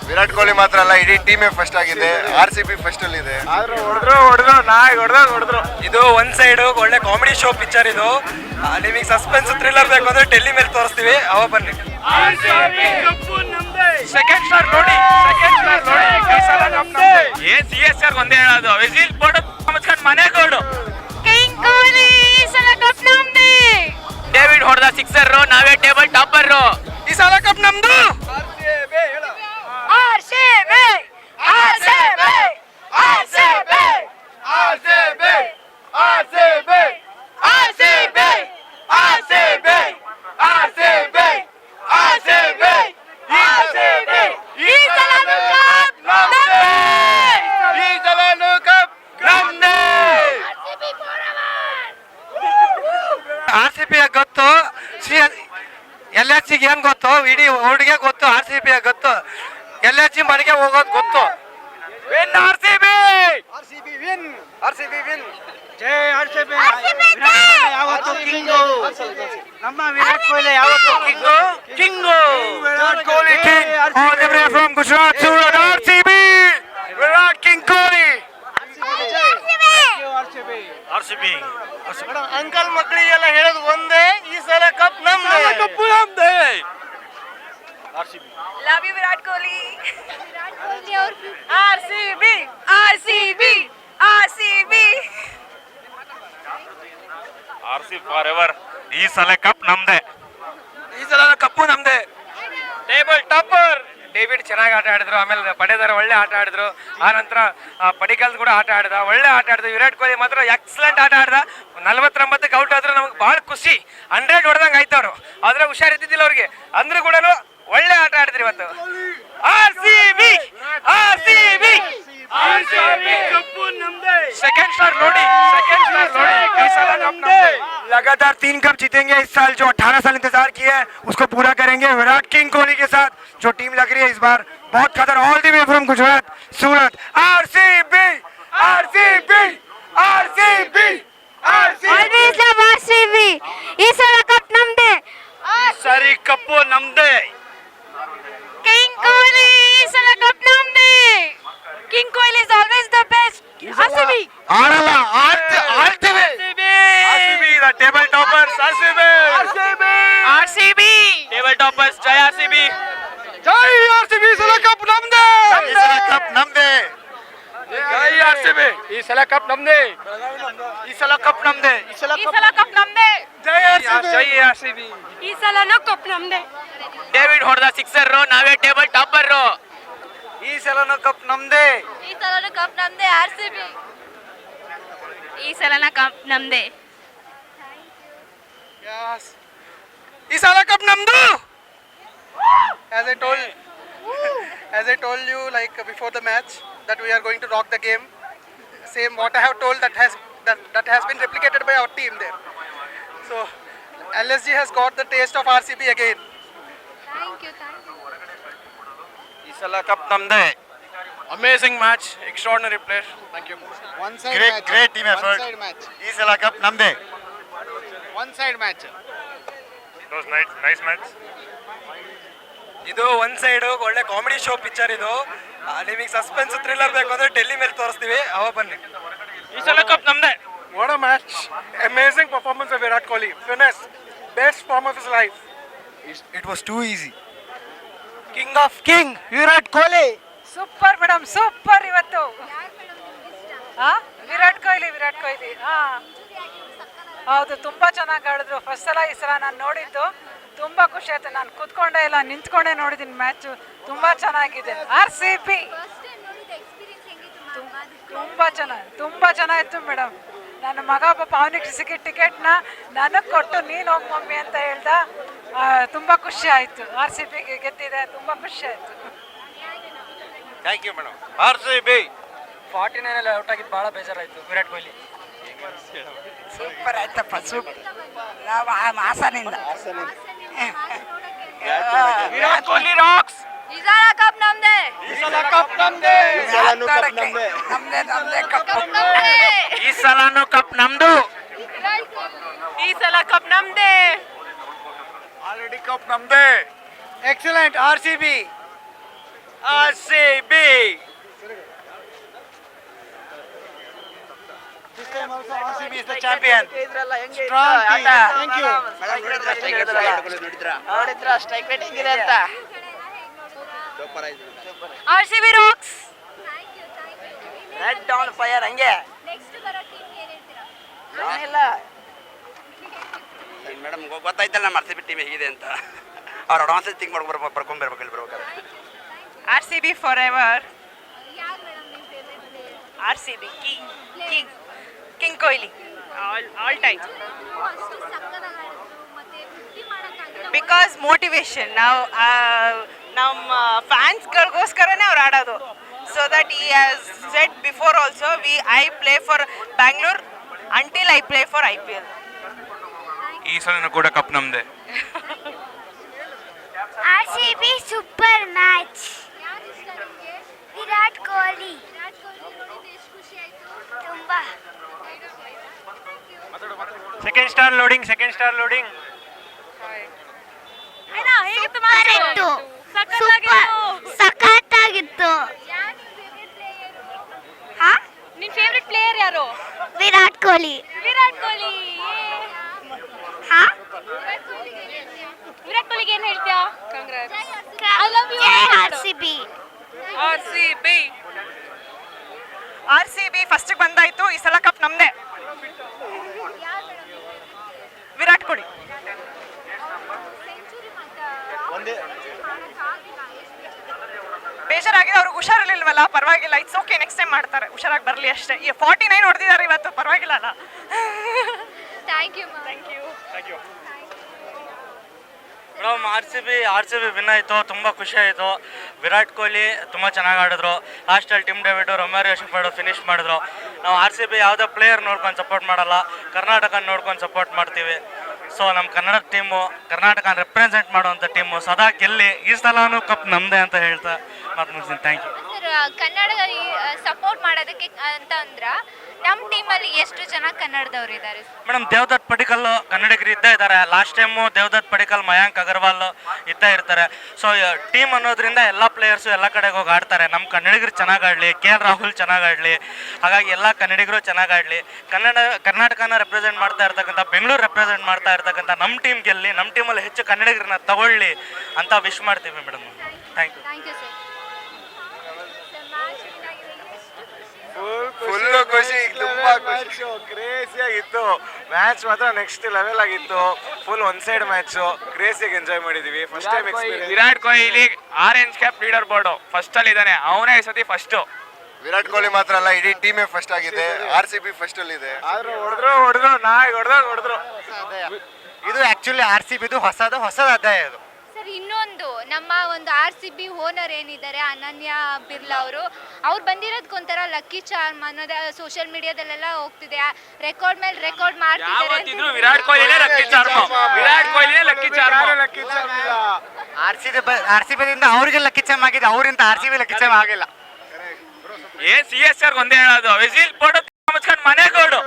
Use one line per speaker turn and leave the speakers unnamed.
ವಿರಾಟ್ ಕೊಹ್ಲಿ ಮಾತ್ರ ಅಲ್ಲ, ಇಡೀ ಟೀಮೇ ಫಸ್ಟ್ ಆಗಿದೆ. RCB ಫಸ್ಟ್ ಅಲ್ಲಿ ಇದೆ.
ಹೊಡೆದ್ರು. ಇದು ಒನ್ ಸೈಡ್ ಒಳ್ಳೆ ಕಾಮಿಡಿ ಶೋ ಪಿಕ್ಚರ್ ಇದು. ನಿಮಗೆ ಸಸ್ಪೆನ್ಸ್ ಥ್ರಿಲ್ಲರ್ ಬೇಕು ಅಂದ್ರೆ ಡೆಲ್ಲಿ ಮೇಲೆ ತೋರಿಸ್ತೀವಿ, ಅವ ಬನ್ನಿ. ಸೆಕೆಂಡ್ ಸ್ಟಾರ್ ನೋಡಿ. ಏನ್ CSR ಒಂದೇ ಹೇಳೋದು, ವಿಸಿಲ್ ಬೋರ್ಡ್ ಮುಚ್ಕೊಂಡು ಮನೆ ಗೋಡು.
ಕಿಂಗ್ ಕೊಹ್ಲಿ ಈ ಸಲ ಕಪ್ ನಮ್ದೇ.
ಡೇವಿಡ್ ಹೊಡೆದ ಸಿಕ್ಸರ್, ನಾವೇ ಟೇಬಲ್ ಟಾಪರ್. ಈ ಸಲ ಕಪ್ ನಮ್ದು.
RCB RCB RCB RCB RCB RCB RCB RCB RCB RCB ಈ ಸಲ ಕಪ್ ನಮ್ದೇ.
ಈ ಸಲನು ಕಪ್ ನಮ್ದೇ. RCB ಗೊತ್ತು, LHG ಏನ್ ಗೊತ್ತು, ಇಡೀ ಊರಿಗೆ ಗೊತ್ತು. RCB ಗೊತ್ತು, LHG ಮನೆಗೆ ಹೋಗೋದು ಗೊತ್ತು. Win RCB. RCB win. ಜೈ RCB. ಯಾವತ್ತು ಕಿಂಗು, ನಮ್ಮ ವಿರಾಟ್ ಕೊಹ್ಲಿ ಯಾವತ್ತು king. Virat Kohli king. All the way from Gujarat to RCB. Virat king Kohli. RCB. Uncle ಮಕ್ಕಳಿಗೆಲ್ಲ ಹೇಳೋದು ಒಂದೇ, ಈ ಸಲ ಕಪ್ ನಮ್ದೇ. ಕಪ್ಪು ನಮ್ದೇ. RCB.
Love you Virat Kohli. RCB RCB RCB
RCB forever. ಈ ಸಲ ಕಪ್ ನಮ್ದೇ. ಈ ಸಲ ಕಪ್ಪು ನಮ್ದೇ. Table topper. ಡೇವಿಡ್ ಚೆನ್ನಾಗಿ ಆಟ ಆಡಿದ್ರು, ಆಮೇಲೆ ಪಡೆದಾರ ಒಳ್ಳೆ ಆಟ ಆಡಿದ್ರು. ಆ ನಂತರ ಪಡಿಕಲ್ ಕೂಡ ಆಟ ಆಡಿದ, ಒಳ್ಳೆ ಆಟ ಆಡಿದ್ರು. ವಿರಾಟ್ ಕೊಹ್ಲಿ ಮಾತ್ರ ಎಕ್ಸಲೆಂಟ್ ಆಟ ಆಡಿದ. 49ಕ್ಕೆ ಔಟ್ ಆದ್ರೆ ನಮ್ಗೆ ಭಾಳ ಖುಷಿ. 100 ಹೊಡೆದಂಗೆ ಆಯ್ತವ್ರು, ಆದ್ರೆ ಹುಷಾರಿದ್ದಿಲ್ಲ ಅವ್ರಿಗೆ. ಅಂದ್ರೂ ಕೂಡ ಒಳ್ಳೆ ಆಟ ಆಡಿದ್ರಿ ಇವತ್ತು. RCB RCB RCB ಕಪ್ಪು ನಮ್ದೇ. ಸೆಕೆಂಡ್ ಸ್ಟಾರ್ ನೋಡಿ. ಈ ಸಲ ನಮ್ದೇ. लगातार 3 कप जीतेंगे इस साल. जो 18 साल इंतजार किया है उसको पूरा करेंगे विराट किंग कोहली के साथ. जो टीम लग रही है इस बार बहुत खतर. All the way from Gujarat, Surat. RCB RCB RCB
Always love RCB. ಈ ಸಲ ಕಪ್ ನಮ್ದೇ.
ಸರಿ ಕಪ್ಪು ನಮ್ದೇ.
ಕಿಂಗ್ ಕೊಹ್ಲಿ ಈ ಸಲ ಕಪ್ ನಮ್ದೇ. King Kohli is always the best. RCB
ಆಡಲ್ಲ ಆಡ್ತೀವಿ. RCB the table toppers. RCB table toppers. Jai RCB. Jai RCB. ಈ ಸಲ ಕಪ್ ನಮ್ದೇ. ಜೈ RCB. ಈ ಸಲ ಕಪ್ ನಮ್ದೇ.
ಈ ಸಲ ಕಪ್ ನಮ್ದೇ.
ಜೈ RCB.
ಈ ಸಲನೂ ಕಪ್ ನಮ್ದೇ.
ಡೇವಿಡ್ ಹೊಡೆದ ಸಿಕ್ಸರ್, ನಾವೇ ಟೇಬಲ್ ಟಾಪರ್. ಈ ಸಲನು ಕಪ್ ನಮ್ದೇ.
ಈ ಸಲನೂ ಕಪ್ ನಮ್ದೇ. RCB ಈ ಸಲನ ಕಪ್ ನಮ್ದೇ.
ಈ ಸಲ ಕಪ್ ನಮ್ದು.
As I told you like before the match that we are going to rock the game. Same what I have told that has been replicated by our team there. So LSG has got the taste of RCB again.
Thank you.
ಈ ಸಲ cup ನಮ್ದೇ. Amazing match, extraordinary player. Thank you.
Great team effort. ಈ ಸಲ cup ನಮ್ದೇ.
One side match.
It was nice match.
ಇದು one side ಒಳ್ಳೆ comedy show picture ಇದು. ನಿಮಗೆ ಸಸ್ಪೆನ್ಸ್ ಥ್ರಿಲ್ಲರ್ ಬೇಕು ಅಂದ್ರೆ ಡೆಲ್ಲಿ ಮೇಲೆ ತೋರಿಸ್ತೀವಿ, ಅವ ಬನ್ನಿ. ಈ ಸಲ ಕಪ್ ನಮ್ದೇ.
What a match! Amazing performance of Virat Kohli. Finished best form of his life.
It was too easy. King of king Virat Kohli.
Super madam, super ಇವತ್ತು. ವಿರಾಟ್ ಕೊಹ್ಲಿ ಹೌದು, ತುಂಬಾ ಚೆನ್ನಾಗಿ ಆಡಿದ್ರು. ಫಸ್ಟ್ ಸಲ ಈ ಸಲ ನಾನು ನೋಡಿದ್ದು ತುಂಬಾ ಖುಷಿ ಆಯ್ತು. ನಾನು ಕೂತ್ಕೊಂಡೇ ಇಲ್ಲ, ನಿಂತ್ಕೊಂಡೇ ನೋಡಿದ್ದೀನಿ ಮ್ಯಾಚು. ತುಂಬಾ ಚೆನ್ನಾಗಿದೆ. RCB ತುಂಬಾ ಚೆನ್ನಾಗಿತ್ತು ಮೇಡಮ್. ನನ್ನ ಮಗ ಪಾಪ ಅವನಿಗೆ ಸಿಕ್ಕಿದ ಟಿಕೆಟ್ನ ನನಗೆ ಕೊಟ್ಟು ನೀನು ಹೋಗಿ ಮಮ್ಮಿ ಅಂತ ಹೇಳ್ದ. ತುಂಬ ಖುಷಿ ಆಯಿತು. RCB ಗೆದ್ದಿದೆ, ತುಂಬ ಖುಷಿ ಆಯಿತು.
Thank you madam. RCB 49 out ಆಗಿದ್ದು ಭಾಳ ಬೇಜಾರಾಯಿತು ವಿರಾಟ್ ಕೊಹ್ಲಿ.
ಸೂಪರ್ ಆಯ್ತಪ್ಪ, ಸೂಪರ್. ನಾವು ಹಾಸನಿಂದ.
ವಿರಾಟ್ ಕೊಹ್ಲಿ ರಾಕ್ಸ್.
ಈ ಸಲ ಕಪ್ ನಮ್ದೇ.
ಈ ಸಲ ಕಪ್ ನಮ್ದೇ. ಈ ಸಲನು ಕಪ್ ನಮ್ದು.
ಈ ಸಲ ಕಪ್ ನಮ್ದೇ.
ಆಲ್ರೆಡಿ ಕಪ್ ನಮ್ದೇ.
Excellent RCB.
RCB.
This time also RCB is the champion. Strong team. Thank you.
ನೋಡಿದ್ರ ಸ್ಟ್ರೈಕ್ ರೇಟ್ ಹೆಂಗಿದೆ ಅಂತ
RCB rocks.
Red on fire ಹಂಗೆ ಏನಿಲ್ಲ
ಮೇಡಮ್ ಗೊತ್ತಾಯ್ತಲ್ಲ ನಮ್ಮ RCB ಟೀಮ್ ಹೇಗಿದೆ ಅಂತ ಅವ್ರು ಅಡ್ವಾನ್ಸ್ ಥಿಂಕ್ ಬರ್ಕೊಂಡು ಬರ್ಬೇಕು ಇಲ್ಲಿ ಬರ್ಬೇಕಾದ್ರೆ.
RCB forever. RCB king Kohli all time. Because motivation ನಾವು ನಮ್ಮ ಫ್ಯಾನ್ಸ್ಗಳಿಗೋಸ್ಕರನೇ ಅವ್ರು ಆಡೋದು. So that he has said before also, I play for Bangalore until I play for IPL.
ಈ ಸಲನೂ ಕೂಡ ಕಪ್ ನಮ್ದೆ.
RCB super match. Virat Kohli ತುಂಬಾ.
Second star loading.
ಸಖತ್ತಾಗಿತ್ತು.
ನಿನ್ ಫೇವರಿಟ್ ಪ್ಲೇಯರ್ ಯಾರು?
ವಿರಾಟ್ ಕೊಹ್ಲಿ.
ವಿರಾಟ್ ಕೊಹ್ಲಿಗೆ ಏನ್ ಹೇಳ್ತೀಯಾ? I love you.
RCB first ಬಂದಾಯ್ತು, ಈ ಸಲ ಕಪ್ ನಮ್ದೆ. ವಿರಾಟ್ ಕೊಹ್ಲಿ. ಬೇಜಾರಾಗಿದೆ, ಅವ್ರಿಗೆ ಹುಷಾರಿರ್ಲಿಲ್ವಲ್ಲ, ಪರವಾಗಿಲ್ಲ, ಇಟ್ಸ್ ಓಕೆ, ನೆಕ್ಸ್ಟ್ ಟೈಮ್ ಮಾಡ್ತಾರೆ, ಹುಷಾರಾಗಿ ಬರಲಿ ಅಷ್ಟೇ. 49 ಹೊಡೆದಿದ್ದಾರೆ ಇವತ್ತು, ಪರವಾಗಿಲ್ಲ ಅಲ್ಲ.
Thank you.
Madam R C B win ಆಯಿತು, ತುಂಬ ಖುಷಿ ಆಯಿತು. ವಿರಾಟ್ ಕೊಹ್ಲಿ ತುಂಬ ಚೆನ್ನಾಗಿ ಆಡಿದ್ರು. ಲಾಸ್ಟಲ್ಲಿ ಟಿಮ್ ಡೇವಿಡ್, ರೊಮ್ಯಾರಿಯೋ ಶೆಫರ್ಡ್ ಫಿನಿಶ್ ಮಾಡಿದ್ರು. ನಾವು RCB ಯಾವುದೇ ಪ್ಲೇಯರ್ ನೋಡ್ಕೊಂಡು ಸಪೋರ್ಟ್ ಮಾಡಲ್ಲ, ಕರ್ನಾಟಕ ನೋಡ್ಕೊಂಡು ಸಪೋರ್ಟ್ ಮಾಡ್ತೀವಿ. ಸೊ ನಮ್ಮ ಕನ್ನಡ ಟೀಮು, ಕರ್ನಾಟಕ ರೆಪ್ರೆಸೆಂಟ್ ಮಾಡುವಂಥ ಟೀಮು ಸದಾ ಗೆಲ್ಲಿ, ಈ ಸಲನೂ ಕಪ್ ನಮ್ಮದೇ ಅಂತ ಹೇಳ್ತಾ ಮಾತು ಮುಗಿಸ್ತೀನಿ. Thank you.
Sir, Kannada support ಮಾಡೋದಕ್ಕೆ ಅಂತ ಅಂದ್ರ ನಮ್ಮ ಟೀಮಲ್ಲಿ ಎಷ್ಟು ಜನ ಕನ್ನಡದವ್ರು ಇದ್ದಾರೆ?
ಮೇಡಮ್, ದೇವದತ್ ಪಡಿಕಲ್ ಕನ್ನಡಿಗರು ಇದ್ದೇ ಇದ್ದಾರೆ. ಲಾಸ್ಟ್ ಟೈಮು ದೇವದತ್ ಪಡಿಕಲ್, ಮಯಾಂಕ್ ಅಗರ್ವಾಲ್ ಇದ್ದೇ ಇರ್ತಾರೆ. ಸೊ ಟೀಮ್ ಅನ್ನೋದ್ರಿಂದ ಎಲ್ಲ ಪ್ಲೇಯರ್ಸು ಎಲ್ಲ ಕಡೆಗೆ ಹೋಗಿ ಆಡ್ತಾರೆ. ನಮ್ಮ ಕನ್ನಡಿಗರು ಚೆನ್ನಾಗಿ ಆಡಲಿ, KL ರಾಹುಲ್ ಚೆನ್ನಾಗಿ ಆಡಲಿ, ಹಾಗಾಗಿ ಎಲ್ಲ ಕನ್ನಡಿಗರು ಚೆನ್ನಾಗಿ ಆಡಲಿ. ಕರ್ನಾಟಕನ ರೆಪ್ರೆಸೆಂಟ್ ಮಾಡ್ತಾ ಇರ್ತಕ್ಕಂಥ, ಬೆಂಗಳೂರು ರೆಪ್ರೆಸೆಂಟ್ ಮಾಡ್ತಾ ಇರ್ತಕ್ಕಂಥ ನಮ್ಮ ಟೀಮ್ ಗೆಲ್ಲಿ, ನಮ್ಮ ಟೀಮಲ್ಲಿ ಹೆಚ್ಚು ಕನ್ನಡಿಗರನ್ನ ತಗೊಳ್ಳಿ ಅಂತ ವಿಶ್ ಮಾಡ್ತೀವಿ madam. Thank you.
Thank you sir.
Full ಖುಷಿ, ತುಂಬಾ ಖುಷಿ.
ಕ್ರೇಜಿ ಆಗಿತ್ತು ಮ್ಯಾಚ್, ಮಾತ್ರ ನೆಕ್ಸ್ಟ್ ಲೆವೆಲ್ ಆಗಿತ್ತು. ಫುಲ್ ಒನ್ ಸೈಡ್ ಮ್ಯಾಚ್, ಕ್ರೇಜಿಯಾಗಿ ಎಂಜಾಯ್ ಮಾಡಿದೀವಿ. First time experience.
Virat Kohli orange cap leader board first ಅಲ್ಲಿ ಇದ್ದಾನೆ, ಅವನೇ ಈ ಸತಿ ಫಸ್ಟ್.
ವಿರಾಟ್ ಕೊಹ್ಲಿ ಮಾತ್ರ ಅಲ್ಲ, ಇಡೀ ಟೀಮೇ ಫಸ್ಟ್ ಆಗಿದೆ. RCB ಫಸ್ಟ್ ಅಲ್ಲಿ ಇದೆ.
ಆದ್ರೂ ಹೊಡೆದ್ರು ನಾಯಿ ಹೊಡೆದ್ರು.
ಇದು ಆಕ್ಚುಲಿ RCB ಹೊಸದ ಅಧ್ಯಾಯ ಇದು.
ಸರ್, ಇನ್ನೊಂದು ನಮ್ಮ ಒಂದು RCB ಓನರ್ ಏನಿದ್ದಾರೆ ಅನನ್ಯ ಬಿರ್ಲಾ ಅವ್ರು ಬಂದಿರೋದಕ್ಕೊಂಥರ ಲಕ್ಕಿ ಚಾರ್ಮ್ ಅನ್ನೋದು ಸೋಷಿಯಲ್ ಮೀಡಿಯಾದಲ್ಲೆಲ್ಲ ಹೋಗ್ತಿದೆ. ರೆಕಾರ್ಡ್ ಮೇಲೆ ರೆಕಾರ್ಡ್ ಮಾಡ್ತಿದ್ದಾರೆ.
ವಿರಾಟ್ ಕೊಹ್ಲಿನೇ ಲಕ್ಕಿ ಚಾರ್ಮ್.
RCB ದಿಂದ ಅವ್ರಿಗೆ ಲಕ್ಕಿ ಚಾಮ್ ಆಗಿದೆ, ಅವರಿಂದ RCB ಲಕ್ಕಿ ಚಾಮ್ ಆಗಿಲ್ಲ.
CSR ಒಂದೇ ಹೇಳೋದು, ವಿಸಿಲ್ ಪೋಡು ಮನೆಗೋಡು.